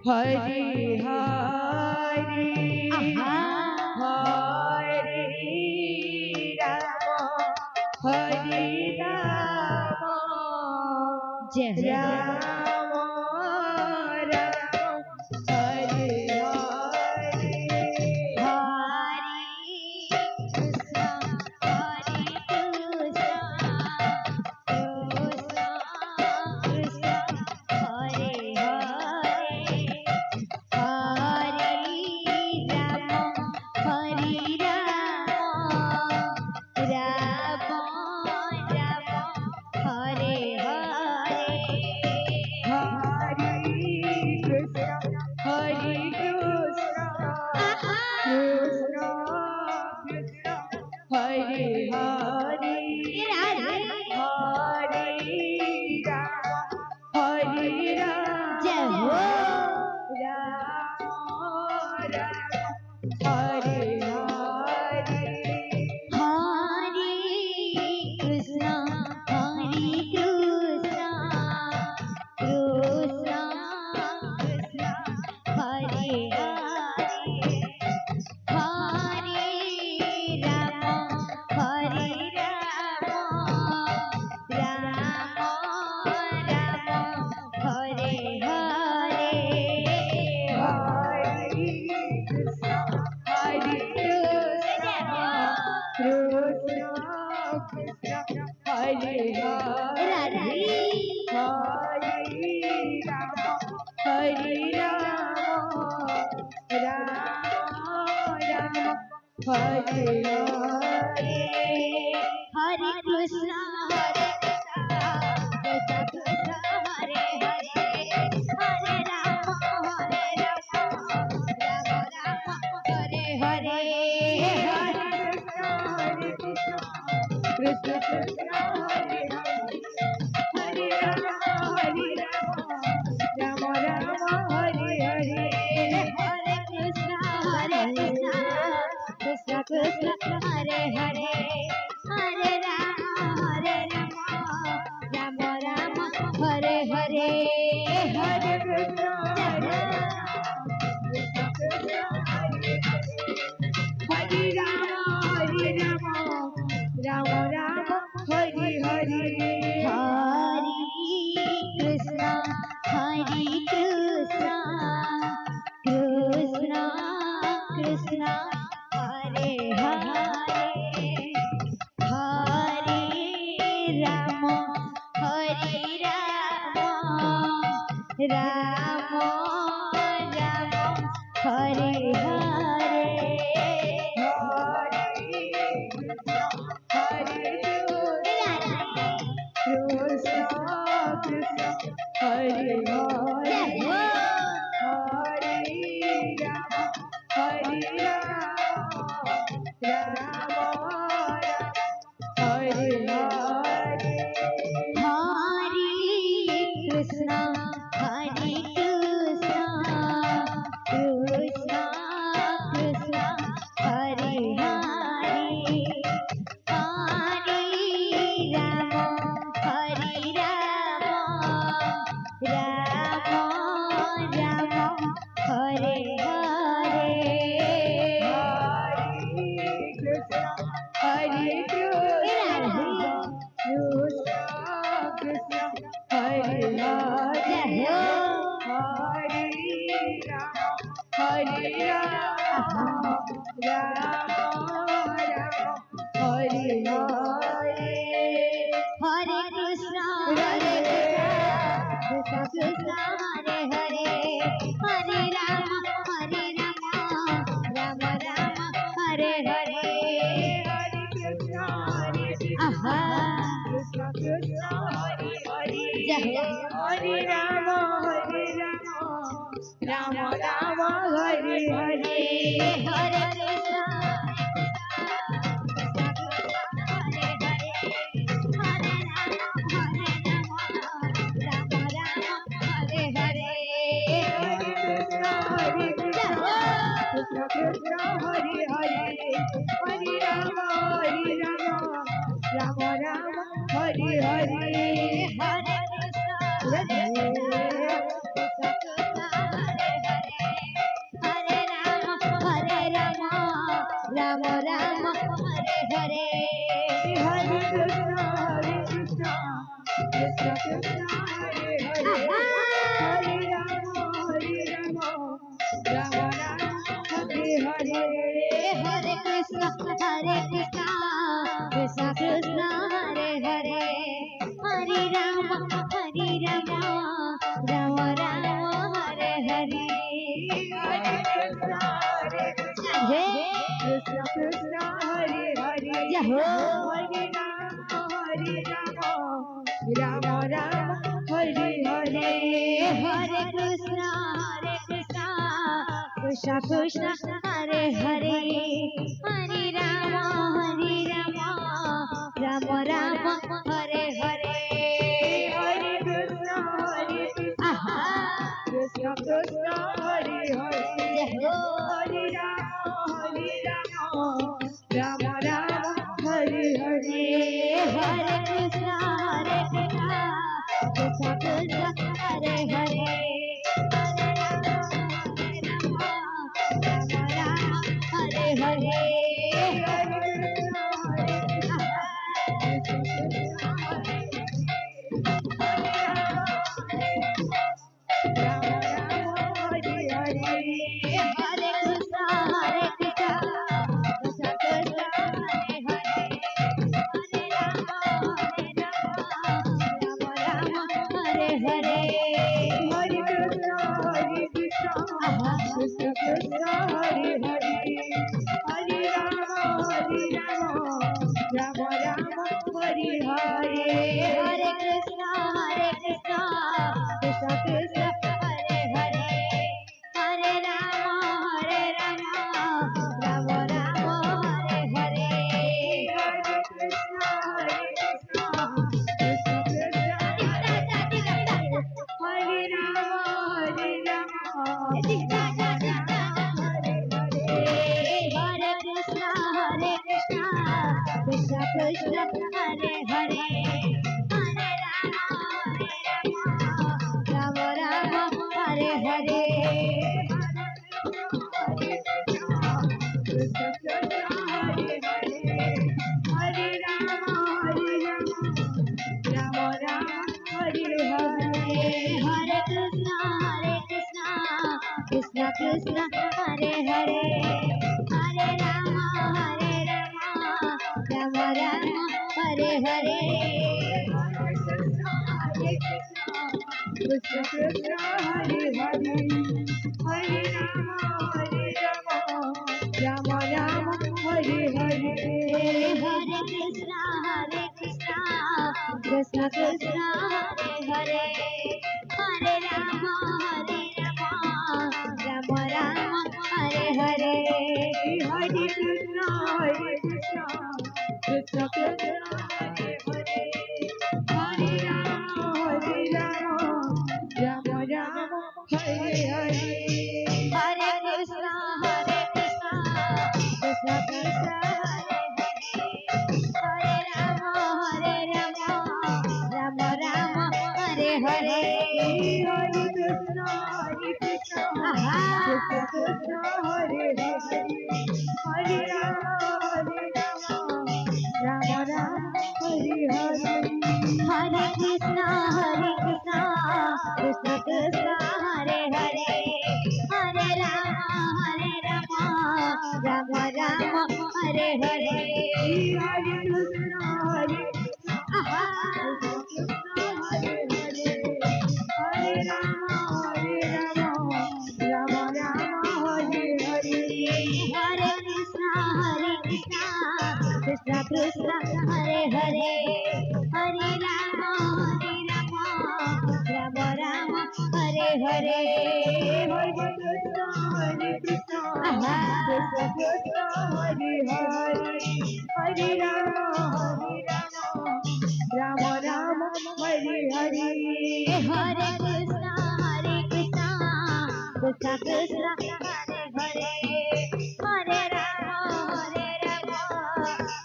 Hari Hari Hari Rama Hari Rama Rama Rama Hari Hari Hare Hare Hare Krishna आहा कृष्ण कृष्ण हरे हरे जय हो हरे राम राम राम हरे हरे हरे कृष्ण कृष्ण कृष्ण हरे हरे हरे राम राम राम हरे हरे हरे कृष्ण हरे राम राम हरे हरे हरे कृष्ण कृष्ण कृष्ण हरे हरे हरे राम राम राम हरे हरे हरे कृष्ण कृष्ण कृष्ण हरे हरे हरे राम राम राम हरे हरे हरे कृष्ण हे कृष्ण कृष्ण हरे हरे जय हो हरे राम राम राम हरे हरे हरे कृष्ण कृष्ण कृष्ण हरे हरे हरे राम राम राम हरे हरे हरे कृष्ण आहा कृष्ण कृष्ण हरे हरे जय हो हरे राम राम राम हरे हरे हरे कृष्ण कृष्ण कृष्ण हरे हरे हरे राम हरे हरे हरे कृष्ण राम राम हरे हरे हरे कृष्ण कृष्ण कृष्ण हरे हरे हरे राम राम हरे हरे हरे कृष्ण कृष्ण कृष्ण हरे हरे हरे राम राम राम हरे हरे हरे कृष्ण कृष्ण कृष्ण हरे हरे हरे राम राम राम हरे हरे हरे कृष्ण कृष्ण कृष्ण हरे राम हरे कृष्ण कृष्ण कृष्ण हरे हरे हरे राम राम हरे हरे कृष्ण कृष्ण हरे हरे हरे राम राम राम हरे हरे हरे कृष्ण कृष्ण कृष्ण हरे हरे हरे राम राम राम हरे हरे कृष्ण कृष्ण हरे हरे हरे राम राम राम हरे हरे हरे कृष्ण कृष्ण कृष्ण हरे हरे हरे राम राम राम हरे हरे हरे कृष्ण कृष्ण कृष्ण हरे हरे हरे राम राम राम हरे हरे हरे कृष्ण कृष्ण कृष्ण हरे हरे राम राम राम हरे हरे हरे कृष्ण आहा कृष्ण कृष्ण हरे हरे हरे राम राम राम हरे हरे हरे कृष्ण कृष्ण कृष्ण हरे हरे हरे राम राम राम हरे हरे हरे कृष्ण आहा Krishna Hare Hare Hare Ram Ram Ram Hare Hare Hare Krishna Krishna Krishna Hare Hare Hare Rama Rama Rama Hare Hare Hare Krishna Hare Krishna Krishna Krishna Hare Hare Hare Rama Rama Rama Hare Hare Hare Krishna Krishna Krishna Hare Hare Hare Rama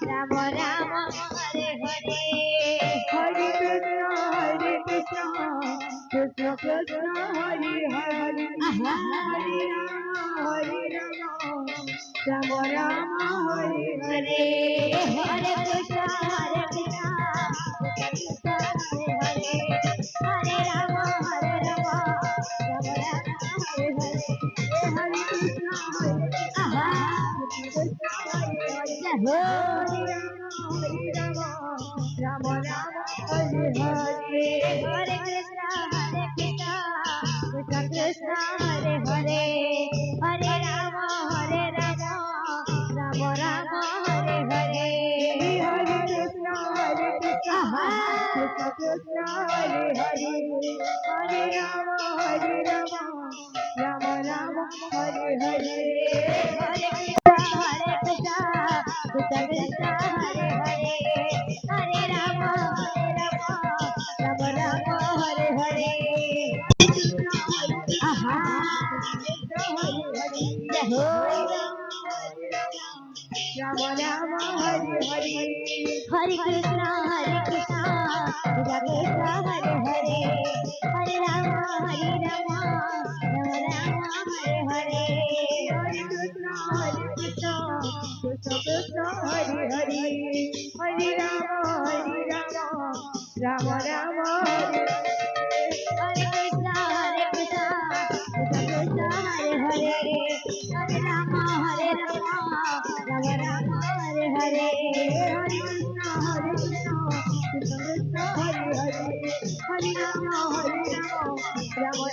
Rama Rama Hare Hare Hare Krishna Krishna Krishna Hare Hare Hare Rama Rama Rama Hare Hare Hare Krishna Krishna Krishna Hare Hare Hare Rama Rama Hare Hare Hare Krishna Krishna Hare Hare Hare Rama Rama Rama Hare Hare Hare Krishna Krishna Krishna Hare Hare Hare Rama Rama Rama Hare Hare Hare Krishna Krishna Krishna Hare Hare Hare Rama Rama Rama Hare Hare Hare Krishna Krishna Krishna Hare Hare Hare Rama Rama Rama Hare Hare Aha Jai Ho Rama Rama Hare Hare Hare Krishna Krishna Krishna Hare Hare Hare Rama Rama Rama Hare Hare Hare Krishna Krishna Krishna Hare Hare Hare Rama Rama Rama Hare Hare Krishna Krishna Krishna Hare Hare Hare Rama Rama Rama Hare Hare Hare Krishna Krishna Krishna Hare Hare Hare Rama Rama